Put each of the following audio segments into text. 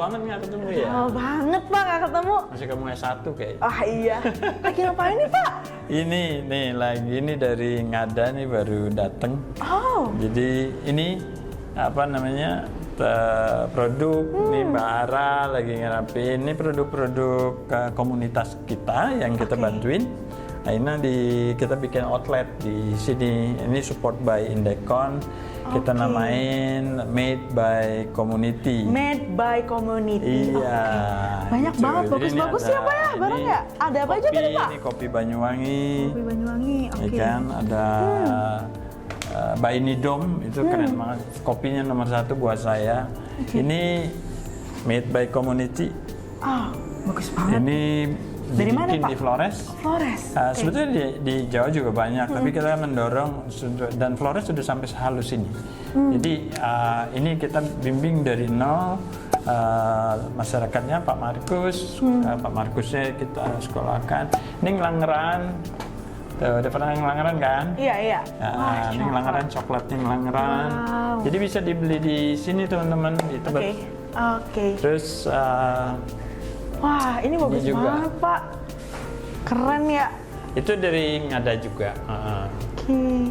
banget nggak ketemu ya? Lama banget Pak nggak ketemu. Masih kamu S1 kayaknya. Ah iya. Lagi ngapain nih Pak? Ini nih lagi ini dari Ngada nih baru dateng. Oh. Jadi ini apa namanya produk nih Mbak Ara lagi ngerapin. Ini produk-produk komunitas kita yang kita bantuin. Nah ini kita bikin outlet di sini. Ini support by Indecon. Kita namain Made by Community. Made by Community. Iya. Banyak gitu. banget, Jadi bagus-bagus ini ya Pak ya, barang ya. Ada apa aja tadi Pak? Ini kopi Banyuwangi. Kopi Banyuwangi, oke. Ya kan, ada Bainidom, itu keren banget. Kopinya nomor 1 buat saya. Ini Made by Community. Ah, bagus banget. Ini dari mana Pak? Di Flores. Flores. Sebetulnya di Jawa juga banyak, tapi kita mendorong dan Flores sudah sampai sehalus ini. Jadi ini kita bimbing dari nol masyarakatnya Pak Markus, Pak Markusnya kita sekolahkan. Ini Ngelanggeran, udah pernah Ngelanggeran kan? Iya iya. Ini Ngelanggeran, coklatnya Ngelanggeran. Wow. Jadi bisa dibeli di sini teman-teman di Tebet. Oke. Terus wah, ini bagus banget, Pak. Keren ya. itu dari Ngada juga. Oke.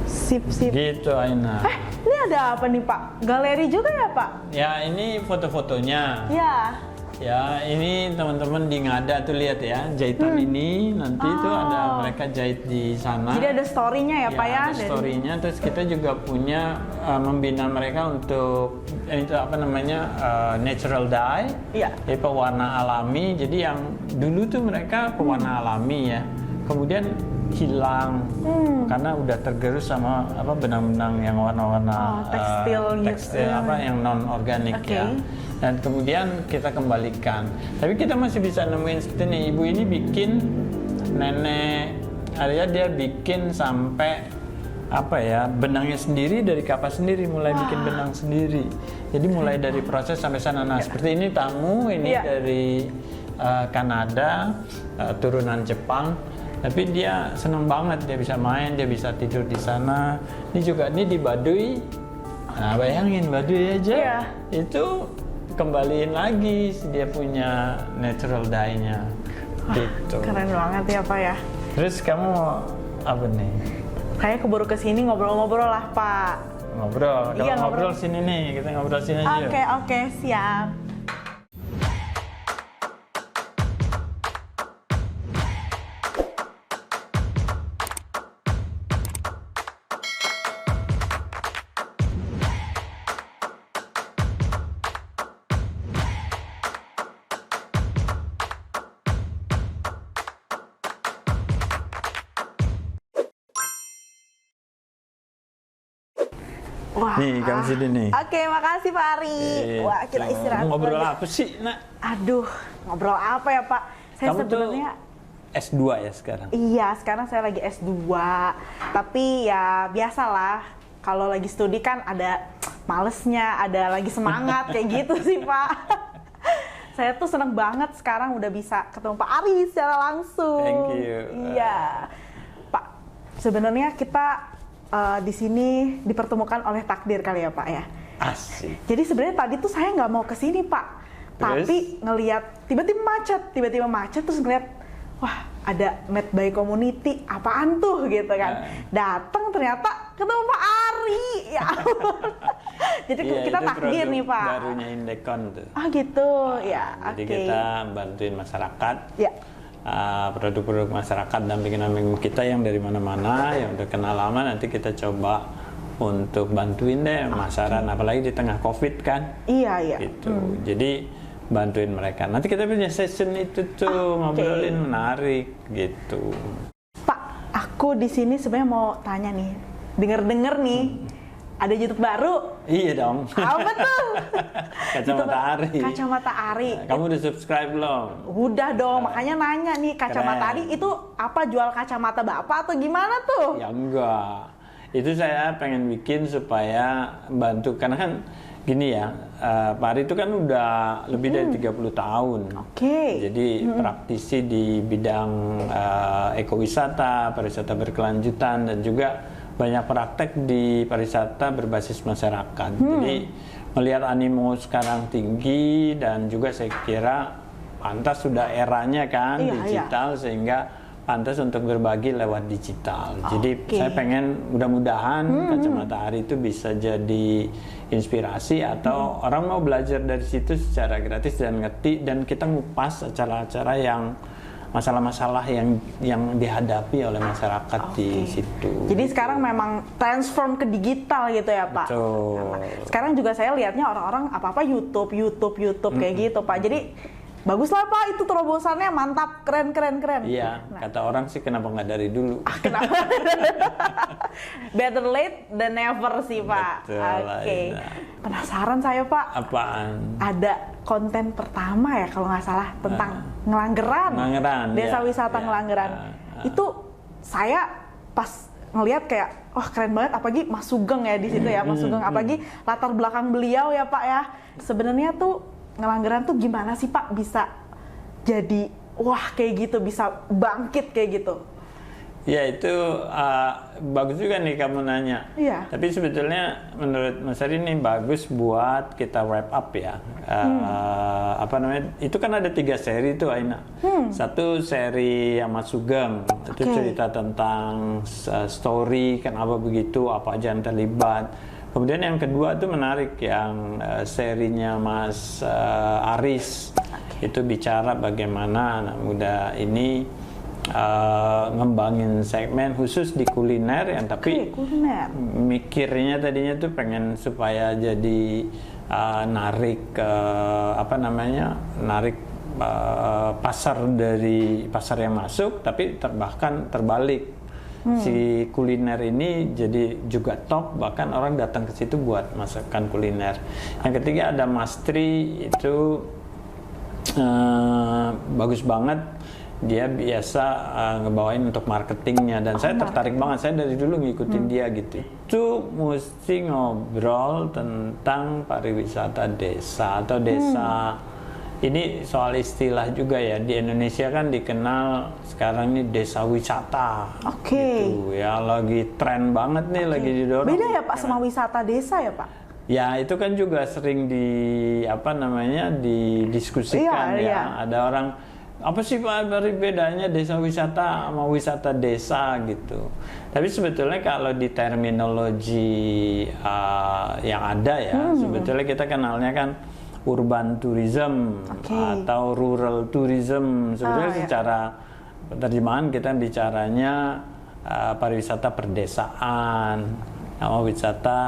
Sip. Gitu Aina. Ini ada apa nih, Pak? Galeri juga ya, Pak? Ya, ini foto-fotonya. Ya. Ya, ini teman-teman di Ngada tuh lihat ya, jahitan ini nanti tuh ada mereka jahit di sana. Jadi ada story-nya ya, Pak ya? Ada story-nya, terus kita juga punya membina mereka untuk itu apa namanya natural dye, jadi pewarna alami. Jadi yang dulu tuh mereka pewarna alami ya, kemudian hilang karena udah tergerus sama apa benang-benang yang warna-warna tekstil apa yang non organik ya. Dan kemudian kita kembalikan. Tapi kita masih bisa nemuin seperti ini. Ibu ini bikin nenek Arya, dia bikin sampai apa ya, benangnya sendiri dari kapas sendiri, mulai bikin benang sendiri. Jadi mulai dari proses sampai sana. Nah, seperti ini tamu ini dari Kanada, turunan Jepang. Tapi dia senang banget, dia bisa main, dia bisa tidur di sana. Ini juga ini di Baduy. Nah, bayangin Baduy aja itu kembaliin lagi dia punya natural dye-nya. Gitu. Keren banget ya Pak ya. Terus kamu apa nih? Kayak keburu kesini ngobrol-ngobrol lah Pak. Ngobrol. Kalau ngobrol sini nih, kita ngobrol sini aja. Oke, siap. Wah. Nih, kamu sini nih. Oke, makasih Pak Ari. Wah, kita istirahat. Ngobrol apa sih, Nak? Aduh, ngobrol apa ya Pak? Saya kamu sebenarnya S2 ya sekarang? Iya, sekarang saya lagi S2. Tapi ya biasalah, kalau lagi studi kan ada malesnya, ada lagi semangat kayak gitu sih Pak. Saya tuh seneng banget sekarang udah bisa ketemu Pak Ari secara langsung. Thank you. Iya, Pak. Sebenarnya kita di sini dipertemukan oleh takdir kali ya Pak ya. Asik. Jadi sebenarnya tadi tuh saya nggak mau kesini Pak, tapi ngelihat tiba-tiba macet terus ngeliat, wah ada Made by Community, apaan tuh gitu kan. Datang ternyata ketemu Pak Ari, ya ampun. Jadi kita takdir nih Pak. Barunya Indecon tuh. Ah gitu, ya. Jadi kita bantuin masyarakat. Ya. Produk-produk masyarakat dampingan kita yang dari mana-mana yang udah kenal lama, nanti kita coba untuk bantuin deh masyarakat, apalagi di tengah COVID kan. Iya. Gitu. Jadi bantuin mereka. Nanti kita punya session itu tuh ngobrolin menarik gitu. Pak, aku di sini sebenarnya mau tanya nih. Dengar-dengar nih ada YouTube baru. Iya dong. Apa tuh? Kacamata Ari. Kacamata Ari. Kamu udah subscribe belum? Udah dong, makanya nanya nih, Kacamata Ari itu apa, jual kacamata Bapak atau gimana tuh? Ya enggak. Itu saya pengen bikin supaya bantu, karena kan gini ya, Pak Ari itu kan udah lebih dari 30 tahun. Jadi praktisi di bidang ekowisata, pariwisata berkelanjutan, dan juga banyak praktek di pariwisata berbasis masyarakat. Jadi melihat animo sekarang tinggi dan juga saya kira pantas sudah eranya kan digital sehingga pantas untuk berbagi lewat digital. Jadi saya pengen mudah-mudahan Kacamata Ari itu bisa jadi inspirasi atau orang mau belajar dari situ secara gratis dan ngerti, dan kita ngupas acara-acara yang masalah-masalah yang dihadapi oleh masyarakat di situ. Jadi sekarang memang transform ke digital gitu ya Pak. Betul. Sekarang juga saya lihatnya orang-orang apa-apa YouTube kayak gitu Pak. Jadi bagus lah Pak, itu terobosannya mantap, keren. Iya, kata orang sih kenapa nggak dari dulu. Kenapa? Better late than never sih Pak. Oke. Penasaran saya Pak. Apaan? Ada konten pertama ya kalau nggak salah tentang Ngelanggeran. Desa wisata Ngelanggeran. Itu saya pas ngelihat kayak wah keren banget, apalagi Mas Sugeng ya di situ ya, Mas Sugeng, apalagi latar belakang beliau ya Pak ya. Sebenarnya tuh Ngelanggeran tuh gimana sih Pak bisa jadi wah kayak gitu, bisa bangkit kayak gitu? Ya itu bagus juga nih kamu nanya. Iya. Tapi sebetulnya menurut Mas Ari ini bagus buat kita wrap up ya. Apa namanya? Itu kan ada 3 seri tuh Aina. Satu seri yang Mas Sugeng, itu cerita tentang story kenapa begitu, apa aja yang terlibat. Kemudian yang kedua tuh menarik yang serinya Mas Aris. Itu bicara bagaimana anak muda ini ngembangin segmen khusus di kuliner yang tapi mikirnya tadinya tuh pengen supaya jadi narik pasar dari pasar yang masuk, tapi bahkan terbalik. Si kuliner ini jadi juga top, bahkan orang datang ke situ buat masakan kuliner. Yang ketiga ada Mas Tri, itu bagus banget. Dia biasa ngebawain untuk marketingnya, dan saya tertarik banget. Saya dari dulu ngikutin dia gitu. Itu mesti ngobrol tentang pariwisata desa atau desa. Ini soal istilah juga ya, di Indonesia kan dikenal sekarang ini desa wisata. Gitu ya, lagi tren banget nih, lagi didorong. Beda ya Pak sama wisata desa ya Pak? Ya itu kan juga sering didiskusikan ya. Ada orang, apa sih Pak bedanya desa wisata sama wisata desa gitu. Tapi sebetulnya kalau di terminologi yang ada ya, sebetulnya kita kenalnya kan urban tourism atau rural tourism. Sebetulnya secara terjemahan kita bicaranya pariwisata perdesaan sama wisata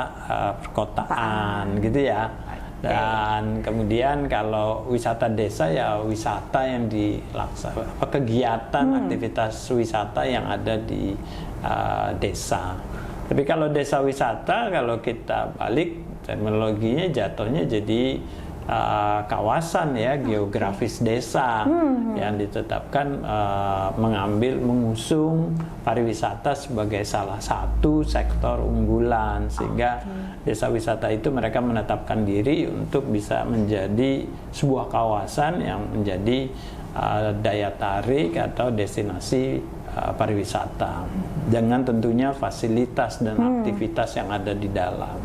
perkotaan gitu ya. Dan kemudian kalau wisata desa ya wisata yang dilaksanakan, kegiatan aktivitas wisata yang ada di desa. Tapi kalau desa wisata, kalau kita balik terminologinya jatuhnya jadi kawasan ya, geografis desa yang ditetapkan mengusung pariwisata sebagai salah satu sektor unggulan, sehingga desa wisata itu mereka menetapkan diri untuk bisa menjadi sebuah kawasan yang menjadi daya tarik atau destinasi pariwisata dengan tentunya fasilitas dan aktivitas yang ada di dalam.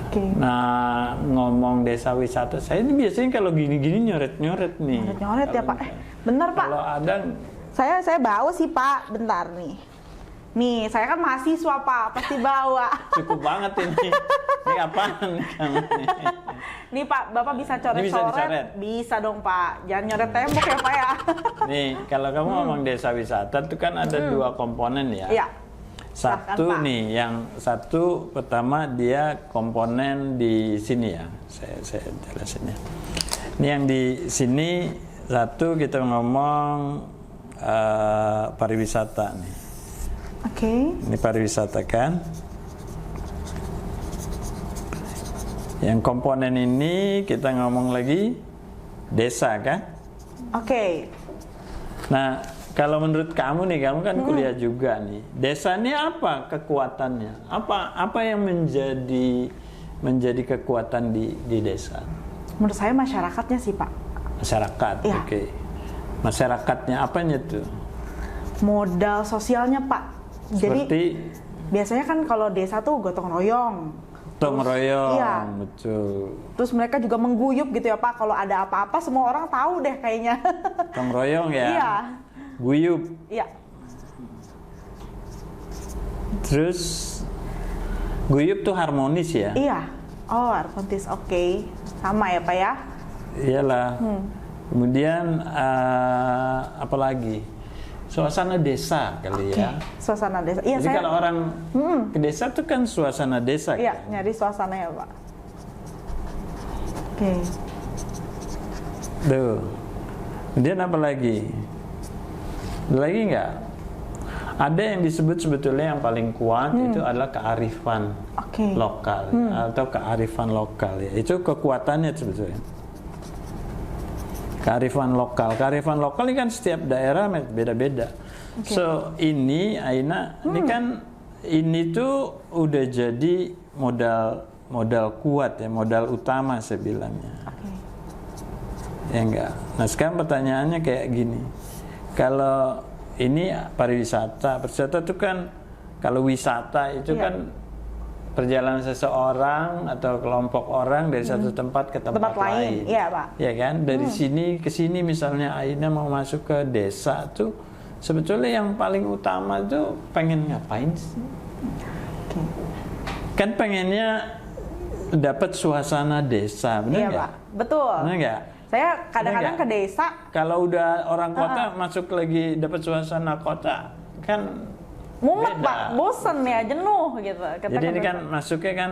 Nah, ngomong desa wisata, saya ini biasanya kalau gini-gini nyoret-nyoret nih. Nyoret ya Pak. Bener Pak. Kalau ada, saya bawa sih Pak. Bentar nih. Nih, saya kan mahasiswa Pak, pasti bawa. Cukup banget ini. Ini apaan nih? Nih Pak, Bapak bisa coret-coret? Bisa dong Pak. Jangan nyoret tembok ya Pak ya. Nih, kalau kamu ngomong desa wisata itu kan ada 2 komponen ya. Iya. Satu silahkan, nih, yang satu pertama dia komponen di sini ya. Saya jelasin ya. Ini yang di sini satu kita ngomong pariwisata nih. Ini pariwisata kan. Yang komponen ini kita ngomong lagi desa kan. Nah, kalau menurut kamu nih, kamu kan kuliah juga nih. Desa ini apa kekuatannya? Apa yang menjadi kekuatan di desa? Menurut saya masyarakatnya sih Pak. Masyarakat, ya. Masyarakatnya apanya tuh? Modal sosialnya Pak. Jadi biasanya kan kalau desa tuh gotong royong, Gotong royong, iya. Betul. Terus mereka juga mengguyup gitu ya Pak, kalau ada apa-apa semua orang tahu deh kayaknya. Gotong royong ya. Iya. Guyup. Iya. Terus guyup tuh harmonis ya? Iya. Oh, harmonis, oke. Sama ya Pak ya? Iyalah. Kemudian apa lagi? Suasana desa kali ya. Suasana desa. Iya, Jadi kalau orang ke desa tuh kan suasana desa. Iya, kan? nyari suasana ya Pak. Oke. Tuh. Kemudian apa lagi? Ada lagi nggak? Ada yang disebut sebetulnya yang paling kuat itu adalah kearifan lokal atau kearifan lokal ya. Itu kekuatannya sebetulnya. Kearifan lokal ini kan setiap daerah beda-beda. So ini Aina, ini tuh udah jadi modal kuat ya, modal utama saya bilangnya. Ya enggak. Nah sekarang pertanyaannya kayak gini, kalau ini pariwisata itu kan, kalau wisata itu kan perjalanan seseorang atau kelompok orang dari satu tempat ke tempat lain. Iya Pak. Ya kan, dari sini ke sini misalnya Aina mau masuk ke desa tuh, sebetulnya yang paling utama tuh pengen ngapain sih? Kan pengennya dapat suasana desa, benar nggak? Iya Pak, betul. Benar nggak? Saya kadang-kadang ke desa. Kalau udah orang kota masuk lagi dapat suasana kota, kan mumet beda. Pak, bosen ya, jenuh gitu. Jadi ini kan masuknya kan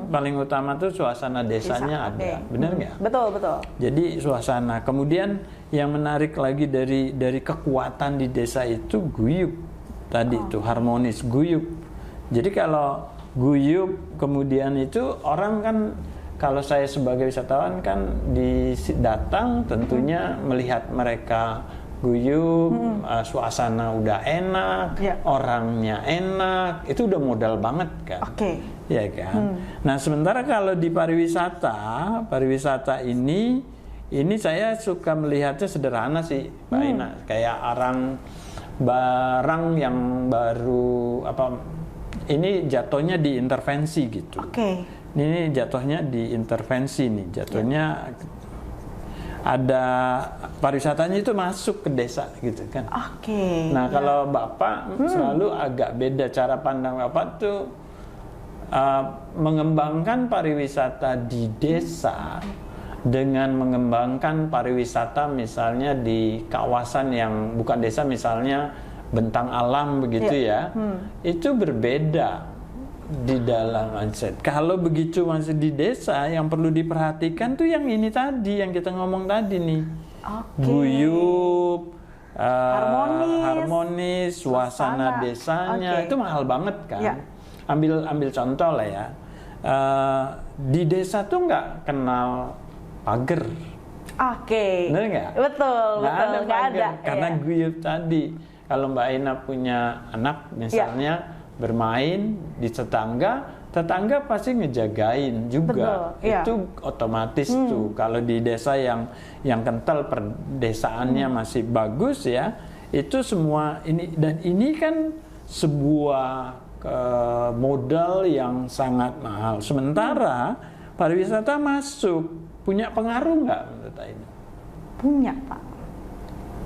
paling utama tuh suasana desanya ada, benar nggak? Betul, betul. Jadi suasana. Kemudian yang menarik lagi dari kekuatan di desa itu guyup tadi itu harmonis, guyup. Jadi kalau guyup kemudian itu orang kan, kalau saya sebagai wisatawan kan datang tentunya melihat mereka guyup, suasana udah enak, orangnya enak, itu udah modal banget kan. Ya kan. Nah sementara kalau di pariwisata ini saya suka melihatnya sederhana sih, Mbak Ina. Kayak barang yang baru ini jatuhnya diintervensi gitu. Ini jatuhnya diintervensi nih, jatuhnya ada pariwisatanya itu masuk ke desa gitu kan. Nah kalau Bapak selalu agak beda cara pandang Bapak tuh, mengembangkan pariwisata di desa dengan mengembangkan pariwisata misalnya di kawasan yang bukan desa, misalnya bentang alam begitu ya, itu berbeda di dalam mindset. Kalau begitu masih di desa, yang perlu diperhatikan tuh yang ini tadi, yang kita ngomong tadi nih, guyup, harmonis, suasana desanya itu mahal banget kan. Ambil contoh lah ya, di desa tuh nggak kenal pagar. Bener nggak? Betul, nggak ada. Karena guyup tadi. Kalau Mbak Ina punya anak misalnya bermain di tetangga pasti ngejagain juga. Itu otomatis tuh. Kalau di desa yang kental perdesaannya masih bagus ya, itu semua ini, dan ini kan sebuah modal yang sangat mahal. Sementara pariwisata masuk, punya pengaruh nggak menurut Aina? Punya Pak.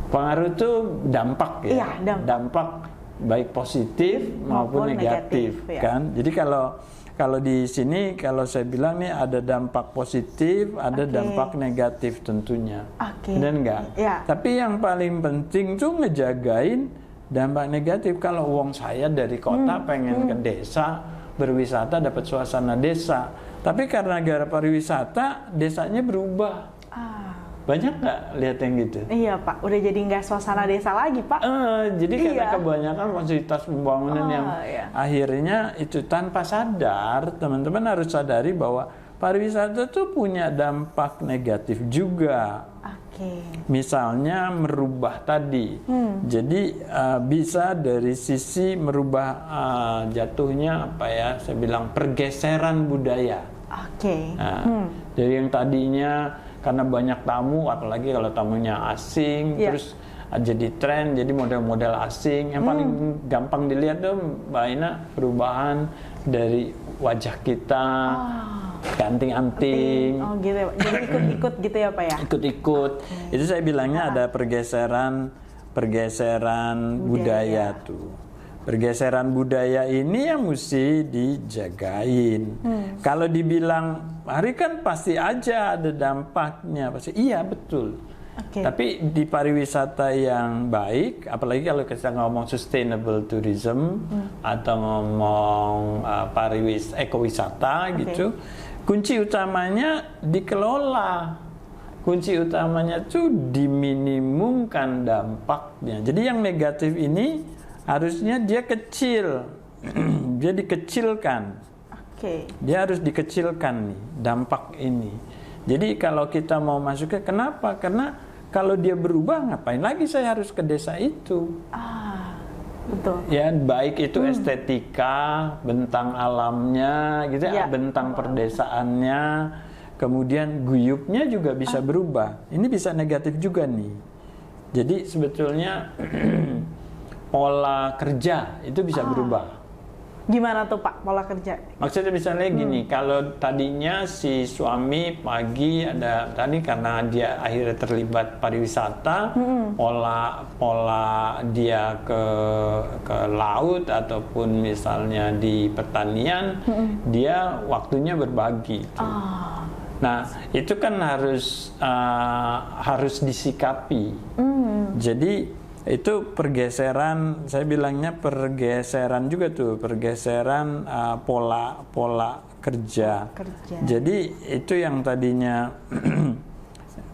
Pengaruh itu dampak ya, dampak baik positif maupun negatif kan. Jadi kalau di sini, kalau saya bilang nih ada dampak positif, ada dampak negatif tentunya. Benar nggak? Tapi yang paling penting tuh ngejagain dampak negatif. Kalau uang saya dari kota pengen ke desa berwisata, dapat suasana desa, tapi karena gara pariwisata desanya berubah. Banyak nggak lihat yang gitu? Iya Pak, udah jadi nggak suasana desa lagi Pak. Jadi karena kebanyakan fasilitas pembangunan yang akhirnya itu tanpa sadar, teman-teman harus sadari bahwa pariwisata tuh punya dampak negatif juga. Misalnya merubah tadi, jadi bisa dari sisi merubah jatuhnya saya bilang pergeseran budaya. Dari yang tadinya karena banyak tamu, apalagi kalau tamunya asing, terus jadi tren, jadi model-model asing. Yang paling gampang dilihat tuh Mbak Ina, perubahan dari wajah kita, anting-anting. Oh gitu ya, jadi ikut-ikut gitu ya Pak ya? Ikut-ikut. Itu saya bilangnya ada pergeseran budaya tuh. Pergeseran budaya ini yang mesti dijagain. Kalau dibilang hari kan pasti aja ada dampaknya, pasti iya betul. Tapi di pariwisata yang baik, apalagi kalau kita ngomong sustainable tourism atau ngomong ekowisata gitu, kunci utamanya dikelola. Kunci utamanya tuh diminimumkan dampaknya. Jadi yang negatif ini harusnya dia kecil, dia dikecilkan. Dia harus dikecilkan nih dampak ini. Jadi kalau kita mau masuknya, kenapa? Karena kalau dia berubah, ngapain lagi saya harus ke desa itu? Betul. Ya baik itu estetika, bentang alamnya, gitu ya, bentang perdesaannya, kemudian guyupnya juga bisa berubah. Ini bisa negatif juga nih. Jadi sebetulnya pola kerja itu bisa berubah. Gimana tuh Pak pola kerja? Maksudnya misalnya gini, kalau tadinya si suami pagi ada tadi karena dia akhirnya terlibat pariwisata, pola dia ke laut ataupun misalnya di pertanian, dia waktunya berbagi. Nah itu kan harus disikapi. Jadi itu pergeseran, saya bilangnya pergeseran juga tuh, pergeseran pola kerja. Jadi itu yang tadinya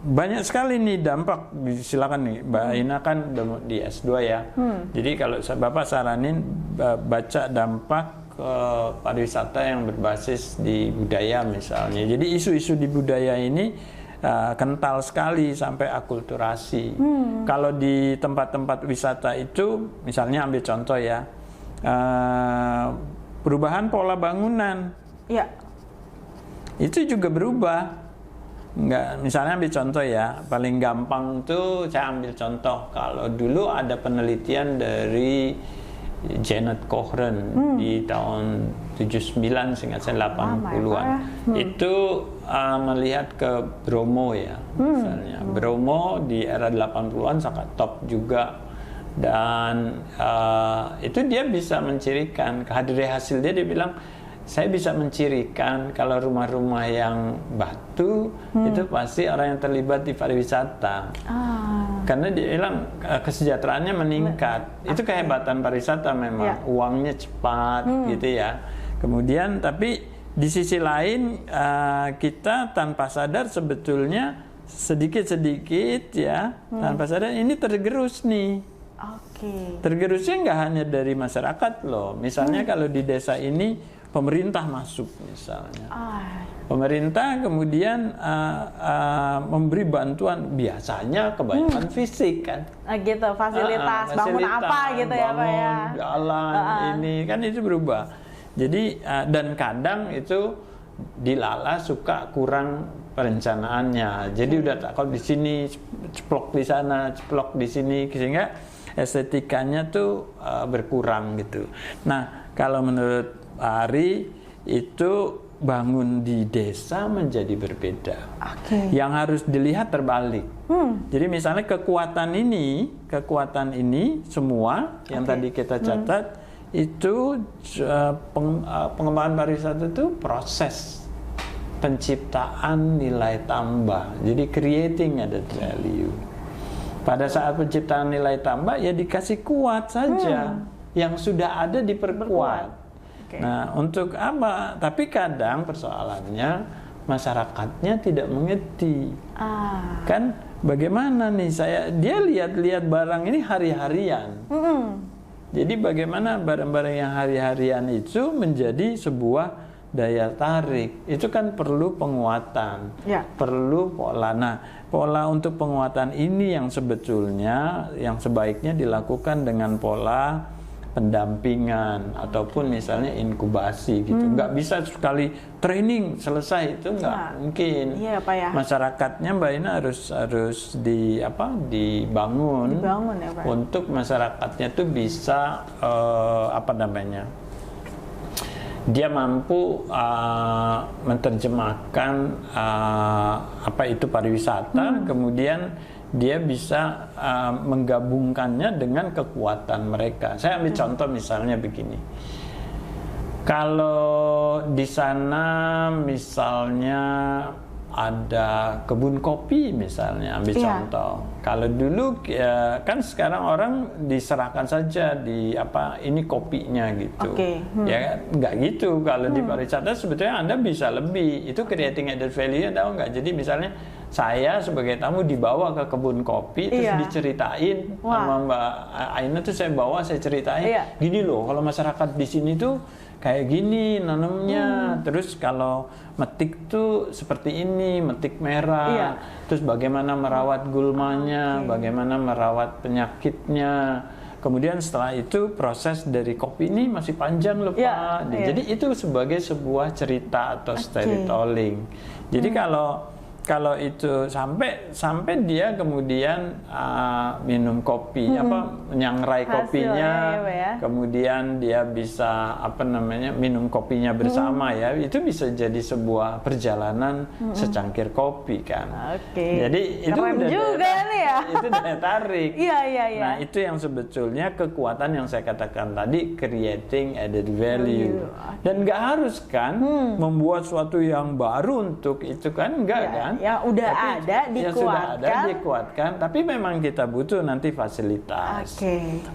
banyak sekali nih dampak. Silakan nih Mbak Ina kan di S2 ya. Jadi kalau Bapak saranin baca dampak pariwisata yang berbasis di budaya misalnya. Jadi isu-isu di budaya ini kental sekali sampai akulturasi. Kalau di tempat-tempat wisata itu, misalnya ambil contoh ya, perubahan pola bangunan, itu juga berubah. Misalnya ambil contoh ya, paling gampang tuh saya ambil contoh. Kalau dulu ada penelitian dari Janet Cochran di tahun 79 seingat saya 80-an. Itu melihat ke Bromo ya. Misalnya Bromo di era 80-an sangat top juga. Dan itu dia bisa mencirikan dari hasil dia bilang saya bisa mencirikan kalau rumah-rumah yang batu itu pasti orang yang terlibat di pariwisata. Karena dia bilang kesejahteraannya meningkat. Itu kehebatan pariwisata memang. Uangnya cepat gitu ya. Kemudian tapi di sisi lain kita tanpa sadar sebetulnya sedikit-sedikit ya tanpa sadar ini tergerus nih. Tergerusnya nggak hanya dari masyarakat loh. Misalnya kalau di desa ini pemerintah masuk misalnya. Pemerintah kemudian memberi bantuan, biasanya kebanyakan fisik kan. Gitu, fasilitas, bangun apa gitu ya Pak ya. Jalan, ini kan itu berubah. Jadi dan kadang itu dilala suka kurang perencanaannya. Jadi udah kalau di sini ceplok di sana, ceplok di sini, sehingga estetikanya tuh berkurang gitu. Nah kalau menurut Ari itu bangun di desa menjadi berbeda. Yang harus dilihat terbalik. Jadi misalnya kekuatan ini semua yang tadi kita catat itu pengembangan pariwisata itu proses penciptaan nilai tambah. Jadi creating added value. Pada saat penciptaan nilai tambah ya dikasih kuat saja. Yang sudah ada diperkuat. Nah, untuk apa? Tapi kadang persoalannya masyarakatnya tidak mengerti. Kan bagaimana nih dia lihat-lihat barang ini hari-harian. Jadi bagaimana barang-barang yang hari-harian itu menjadi sebuah daya tarik. Itu kan perlu penguatan. Perlu pola. Nah, pola untuk penguatan ini yang sebetulnya yang sebaiknya dilakukan dengan pola pendampingan ataupun misalnya inkubasi gitu. Nggak bisa sekali training selesai, itu nggak mungkin. Iya, Pak ya. Masyarakatnya Mbak Ina harus dibangun ya, Pak. Untuk masyarakatnya tuh bisa dia mampu menerjemahkan apa itu pariwisata, kemudian dia bisa menggabungkannya dengan kekuatan mereka. Saya ambil contoh misalnya begini. Kalau di sana misalnya ada kebun kopi misalnya, ambil contoh. Kalau dulu kan sekarang orang diserahkan saja ini kopinya gitu. Ya nggak gitu. Kalau di pariwisata sebetulnya Anda bisa lebih. Itu creating added value, tahu nggak? Jadi misalnya saya sebagai tamu dibawa ke kebun kopi, terus diceritain sama Mbak Aina, tuh saya ceritain, gini loh, kalau masyarakat di sini tuh kayak gini nanamnya, terus kalau metik tuh seperti ini, metik merah, terus bagaimana merawat gulmanya, bagaimana merawat penyakitnya. Kemudian setelah itu proses dari kopi ini masih panjang loh Pak. Jadi itu sebagai sebuah cerita atau storytelling. Jadi kalau itu sampai dia kemudian minum kopi, menyangrai kopinya, kemudian dia bisa minum kopinya bersama ya, itu bisa jadi sebuah perjalanan secangkir kopi kan. Jadi itu udah juga nih ya. Itu daya tarik. Iya. Nah itu yang sebetulnya kekuatan yang saya katakan tadi, creating added value. Dan nggak harus kan membuat suatu yang baru untuk itu kan, enggak kan? Yang udah ada dikuatkan, tapi memang kita butuh nanti fasilitas.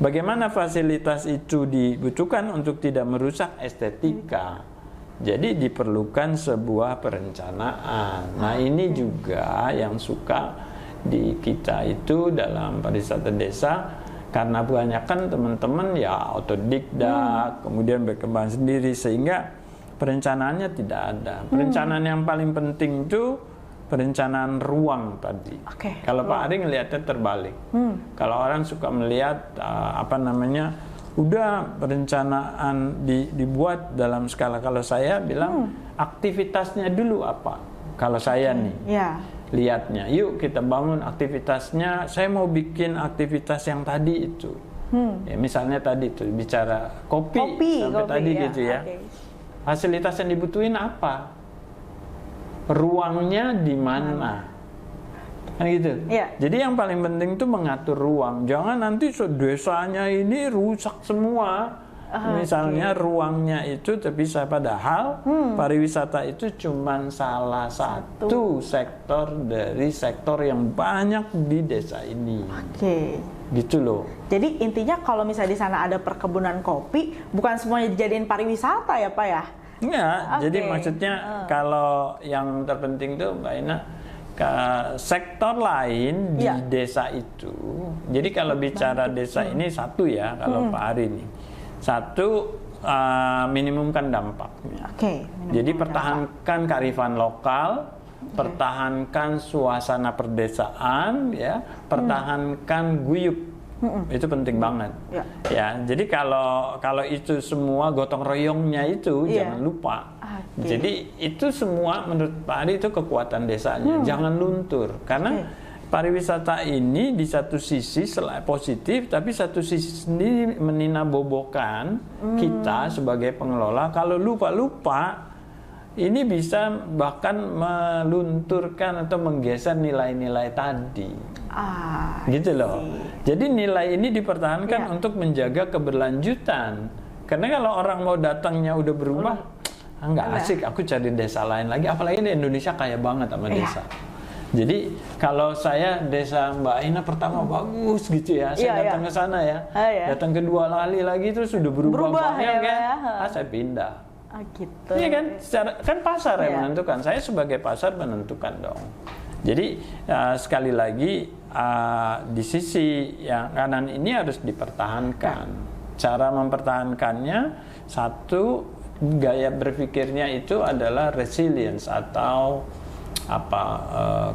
Bagaimana fasilitas itu dibutuhkan untuk tidak merusak estetika? Jadi diperlukan sebuah perencanaan. Nah ini juga yang suka di kita itu dalam pariwisata desa, karena kebanyakan teman-teman ya otodidak, kemudian berkembang sendiri sehingga perencanaannya tidak ada. Perencanaan yang paling penting itu perencanaan ruang tadi. Kalau Pak Ari ngelihatnya terbalik. Kalau orang suka melihat udah perencanaan dibuat dalam skala. Kalau saya bilang aktivitasnya dulu apa? Kalau saya lihatnya, yuk kita bangun aktivitasnya. Saya mau bikin aktivitas yang tadi itu. Ya, misalnya tadi itu bicara kopi sampai tadi gitu ya. Fasilitas yang dibutuhin apa? Ruangnya di mana? Kan gitu. Jadi yang paling penting itu mengatur ruang. Jangan nanti desanya ini rusak semua. Misalnya ruangnya itu terpisah, padahal pariwisata itu cuma salah satu sektor dari sektor yang banyak di desa ini. Gitu loh. Jadi intinya kalau misalnya di sana ada perkebunan kopi, bukan semuanya dijadiin pariwisata ya Pak ya? Enggak, jadi maksudnya kalau yang terpenting tuh Mbak Ina, ke sektor lain di desa itu. Jadi kalau bicara desa ini satu ya, kalau Pak Ari ini. Satu, minimumkan dampaknya. Jadi pertahankan kearifan lokal, pertahankan suasana perdesaan, ya, pertahankan guyup. Itu penting banget. Ya, jadi kalau itu semua gotong royongnya itu jangan lupa. Jadi itu semua menurut Pak Ari itu kekuatan desanya. Jangan luntur, karena pariwisata ini di satu sisi positif, tapi satu sisi sendiri meninabobokan kita sebagai pengelola. Kalau lupa-lupa, ini bisa bahkan melunturkan atau menggeser nilai-nilai tadi. Gitu loh. Jadi nilai ini dipertahankan untuk menjaga keberlanjutan. Karena kalau orang mau datangnya udah berubah, nggak asik, aku cari desa lain lagi. Apalagi di Indonesia kaya banget sama desa. Jadi kalau saya desa Mbak Aina pertama bagus gitu ya, saya datang ke sana ya, datang kedua kali lagi terus sudah berubah banyak ya, saya pindah. Gitu. Iya kan, kan pasar yang menentukan. Saya sebagai pasar menentukan dong. Jadi sekali lagi di sisi yang kanan ini harus dipertahankan. Cara mempertahankannya, satu, gaya berpikirnya itu adalah resilience atau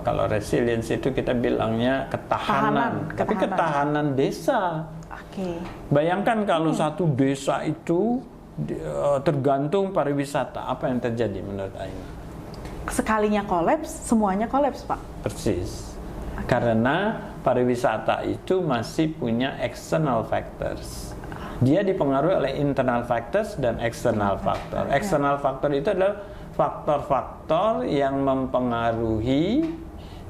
kalau resilience itu kita bilangnya ketahanan. Tapi ketahanan desa. Oke. Bayangkan kalau satu desa itu tergantung pariwisata, apa yang terjadi menurut Aina? Sekalinya kolaps, semuanya kolaps, Pak. Persis. Karena pariwisata itu masih punya external factors. Dia dipengaruhi oleh internal factors dan external factor. External factor itu adalah faktor-faktor yang mempengaruhi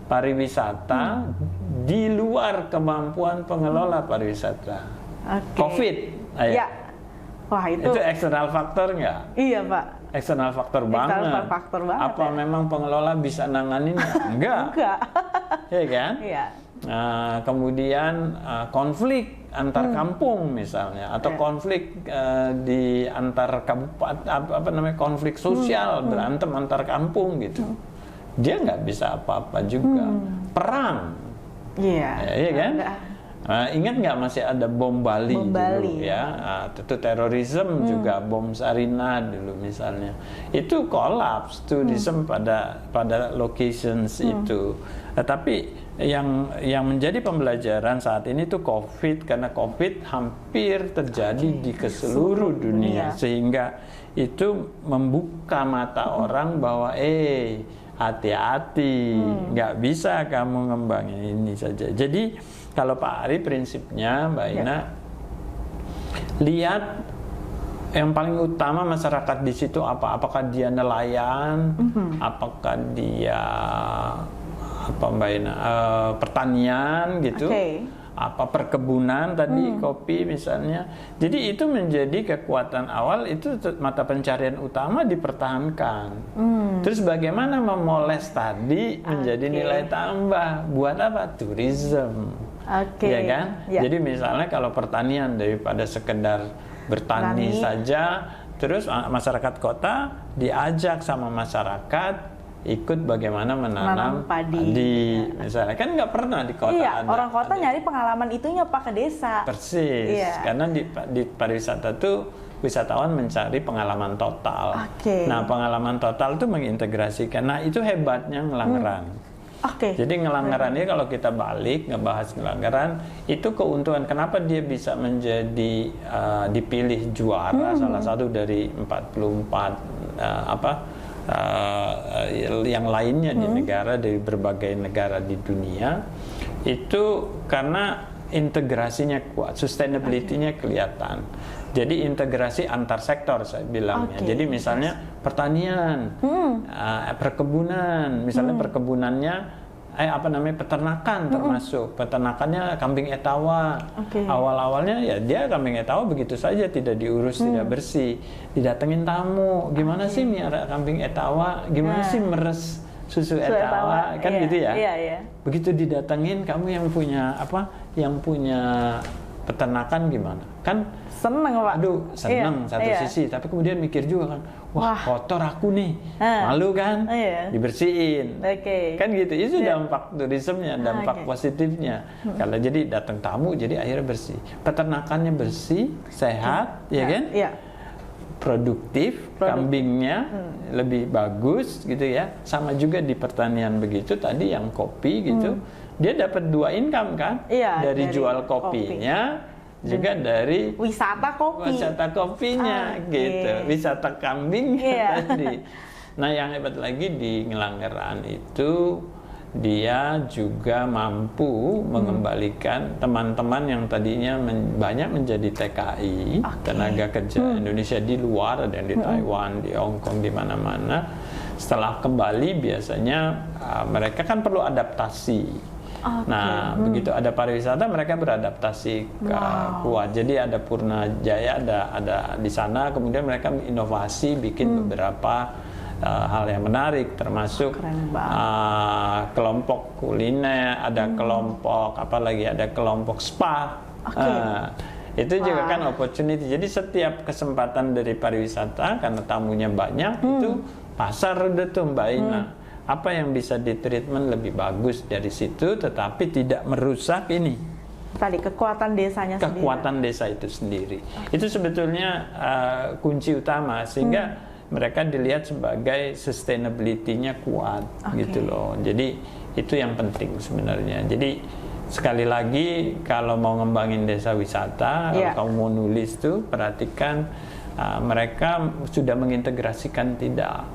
pariwisata di luar kemampuan pengelola pariwisata. COVID, ya. Wah, itu external factor nggak? Iya, Pak. External factor banget. External factor banget. Apa memang pengelola bisa nanganin? Enggak. Enggak. Iya kan? Iya. Kemudian konflik antar kampung misalnya, atau konflik di antar kabupaten, konflik sosial, berantem antar kampung gitu. Dia nggak bisa apa-apa juga. Perang, iya kan? Ingat nggak masih ada bom Bali dulu ya? Itu terorisme juga, bom Sarina dulu misalnya. Itu kolaps tourism pada locations itu. Tapi yang menjadi pembelajaran saat ini tuh COVID, karena COVID hampir terjadi di seluruh dunia, sehingga itu membuka mata orang bahwa hati-hati, nggak bisa kamu ngembangin ini saja. Jadi kalau Pak Ari prinsipnya Mbak Ina, lihat yang paling utama masyarakat di situ apa? Apakah dia nelayan? Apakah dia Mbak Ina, pertanian gitu? Apa perkebunan tadi, kopi misalnya. Jadi itu menjadi kekuatan awal, itu mata pencarian utama dipertahankan. Terus bagaimana memoles tadi menjadi nilai tambah? Buat apa? Tourism. Ya kan? Jadi misalnya kalau pertanian, daripada sekedar bertani saja, terus masyarakat kota diajak sama masyarakat ikut bagaimana menanam padi. Misalnya kan nggak pernah di kota ada. Orang kota nyari pengalaman itunya Pak ke desa. Persis. Karena di pariwisata tuh wisatawan mencari pengalaman total. Nah, pengalaman total itu mengintegrasikan. Nah, itu hebatnya Ngelanggeran. Jadi Ngelanggeran ini kalau kita balik ngebahas Ngelanggeran, itu keuntungan kenapa dia bisa menjadi dipilih juara salah satu dari 44 yang lainnya di negara, dari berbagai negara di dunia, itu karena integrasinya kuat, sustainability-nya kelihatan. Jadi integrasi antar sektor saya bilangnya. Jadi misalnya pertanian, perkebunan, misalnya perkebunannya peternakan termasuk. Peternakannya kambing etawa. Awal-awalnya ya dia kambing etawa begitu saja, tidak diurus, tidak bersih. Didatengin tamu, gimana sih miara kambing etawa? Gimana sih meres susu etawa? Kan gitu ya. Begitu didatengin, kamu yang punya peternakan gimana? Kan seneng, Pak. Aduh, seneng satu sisi, tapi kemudian mikir juga kan, wah kotor aku nih, malu kan, dibersihin, kan gitu. Itu dampak turismenya, dampak positifnya. Kalau jadi datang tamu, jadi akhirnya bersih, peternakannya bersih, sehat, ya kan, produktif, kambingnya lebih bagus, gitu ya. Sama juga di pertanian begitu. Tadi yang kopi gitu, dia dapat 2 income kan, dari jual kopinya. Juga dari wisata kopinya gitu, wisata kambingnya tadi. Nah, yang hebat lagi di Ngelanggeran itu dia juga mampu mengembalikan teman-teman yang tadinya banyak menjadi TKI, tenaga kerja Indonesia di luar, ada yang di Taiwan, di Hong Kong, di mana-mana. Setelah kembali biasanya mereka kan perlu adaptasi. Nah, begitu ada pariwisata, mereka beradaptasi kuat. Jadi ada Purna Jaya, ada di sana. Kemudian mereka inovasi, bikin beberapa hal yang menarik, termasuk kelompok kuliner, ada kelompok ada kelompok spa. Itu juga kan opportunity. Jadi setiap kesempatan dari pariwisata, karena tamunya banyak, itu pasar udah tuh Mbak Ina. Apa yang bisa ditreatment lebih bagus dari situ, tetapi tidak merusak ini tadi kekuatan desanya sendiri. Kekuatan desa itu sendiri. Itu sebetulnya kunci utama, sehingga mereka dilihat sebagai sustainability-nya kuat gitu loh. Jadi itu yang penting sebenarnya. Jadi sekali lagi kalau mau ngembangin desa wisata, kalau kamu mau nulis tuh perhatikan mereka sudah mengintegrasikan tidak.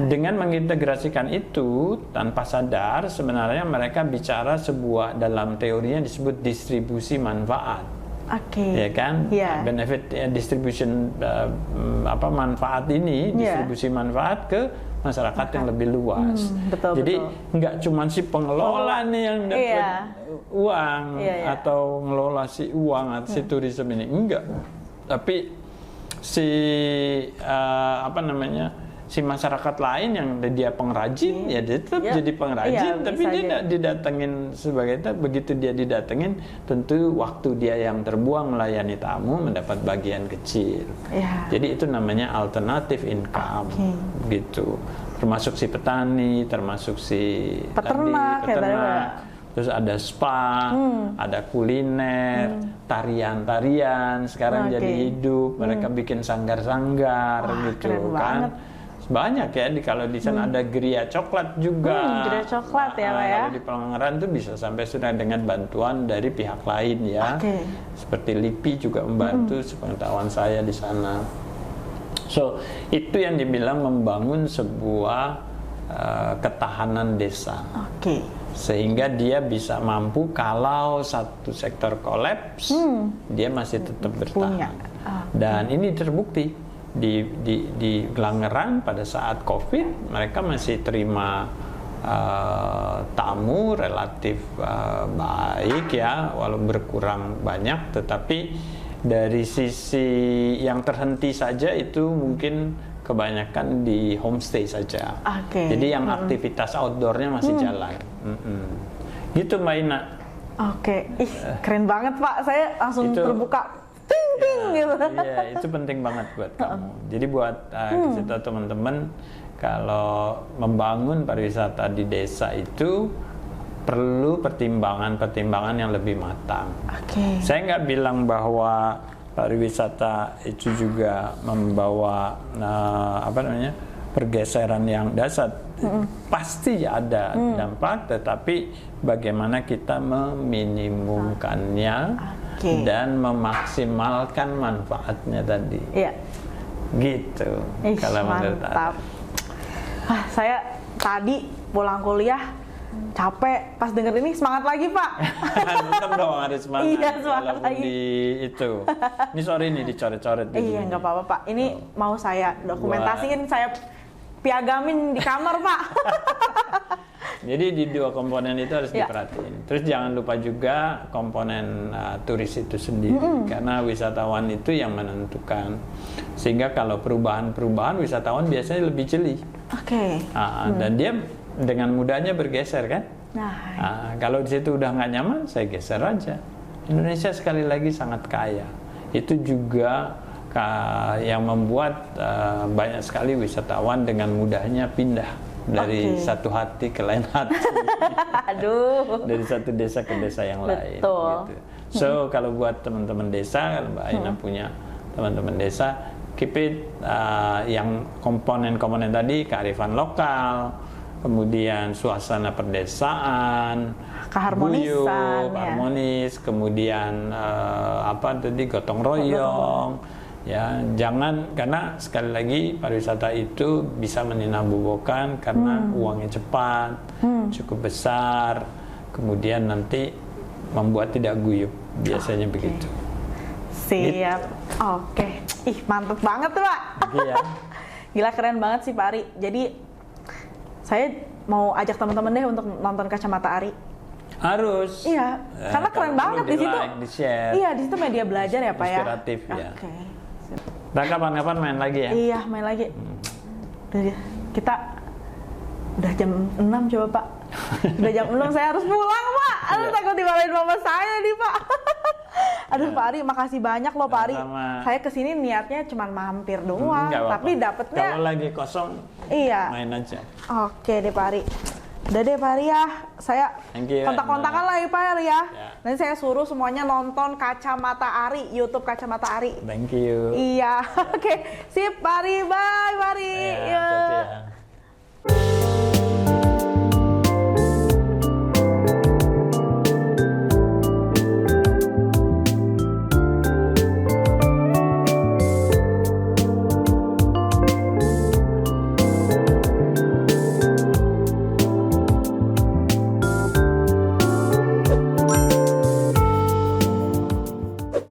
Dengan mengintegrasikan itu tanpa sadar sebenarnya mereka bicara sebuah, dalam teorinya disebut distribusi manfaat. Ya kan? Benefit distribution manfaat ini, distribusi manfaat ke masyarakat yang lebih luas. Jadi nggak cuma si pengelola nih yang dapat uang atau ngelola si uang atau si turisme ini, enggak. Tapi si si masyarakat lain yang dia pengrajin, ya dia tetap jadi pengrajin, tapi dia tidak didatengin sebagai itu. Begitu dia didatengin, tentu waktu dia yang terbuang melayani tamu mendapat bagian kecil. Jadi itu namanya alternative income, gitu. Termasuk si petani, termasuk si peternak. Terus ada spa, ada kuliner, tarian-tarian sekarang jadi hidup. Mereka bikin sanggar-sanggar, gitu kan. Banyak ya, kalau di sana ada geria coklat juga. Geria coklat ya, Pak ya. Kalau di Pangandaran tuh bisa sampai sudah dengan bantuan dari pihak lain ya. Seperti LIPI juga membantu, sepengetahuan saya di sana. So, itu yang dibilang membangun sebuah ketahanan desa. Sehingga dia bisa mampu kalau satu sektor kolaps, dia masih tetap bertahan. Dan ini terbukti. Di Gelangeran pada saat COVID mereka masih terima tamu relatif baik ya, walau berkurang banyak, tetapi dari sisi yang terhenti saja itu mungkin kebanyakan di homestay saja. Jadi yang aktivitas outdoornya masih jalan. Gitu Mbak Ina. Ih, keren banget Pak, saya langsung terbuka. Gitu. Iya, itu penting banget buat kamu. Jadi buat kita teman-teman, kalau membangun pariwisata di desa itu perlu pertimbangan yang lebih matang. Saya nggak bilang bahwa pariwisata itu juga membawa pergeseran yang dasar. Pasti ada dampak, tetapi bagaimana kita meminimumkannya dan memaksimalkan manfaatnya tadi. Gitu. Kalau mantap. Saya tadi pulang kuliah capek, pas denger ini semangat lagi Pak. Tetap dong harus semangat. Iya, semangat lagi. Di itu. Ini sorry nih dicoret-coret. Iya, nggak apa-apa Pak. Ini mau saya dokumentasiin, saya piagamin di kamar Pak. Jadi di dua komponen itu harus diperhatiin. Terus jangan lupa juga komponen turis itu sendiri, karena wisatawan itu yang menentukan. Sehingga kalau perubahan wisatawan biasanya lebih jeli. Dan dia dengan mudahnya bergeser kan. Kalau di situ udah nggak nyaman, saya geser aja. Indonesia sekali lagi sangat kaya. Itu juga yang membuat banyak sekali wisatawan dengan mudahnya pindah dari satu hati ke lain hati. Dari satu desa ke desa yang lain. Gitu. So kalau buat teman-teman desa, kalau Mbak Aina punya teman-teman desa, keep it yang komponen-komponen tadi, kearifan lokal, kemudian suasana perdesaan, keharmonisan, harmonis, kemudian gotong royong. Ya, jangan, karena sekali lagi pariwisata itu bisa meninabobokan karena uangnya cepat, cukup besar, kemudian nanti membuat tidak guyup, biasanya begitu. Siap. Ih, mantep banget tuh Pak. Gila, keren banget sih Pak Ari. Jadi saya mau ajak teman-teman deh untuk nonton Kacamata Ari. Harus. Iya, karena keren banget di situ. Iya, di situ media belajar ya Pak ya. Inspiratif ya. Nah, kapan-kapan main lagi ya? Iya, main lagi. Kita udah jam 6 coba Pak. Udah jam 6 saya harus pulang Pak. Aduh, takut dimarahin mama saya nih Pak. Aduh Pak Ari, makasih banyak loh Pak Ari. Saya kesini niatnya cuma mampir doang, tapi dapetnya. Kalau lagi kosong, main aja. Oke deh Pak Ari. Udah deh Pak Ari ya, saya kontak-kontakan lagi Pak Ari ya. Nanti saya suruh semuanya nonton Kacamata Ari, YouTube Kacamata Ari. Thank you. Iya, oke. Sip Pak Ari, bye Pak Ari. Ya.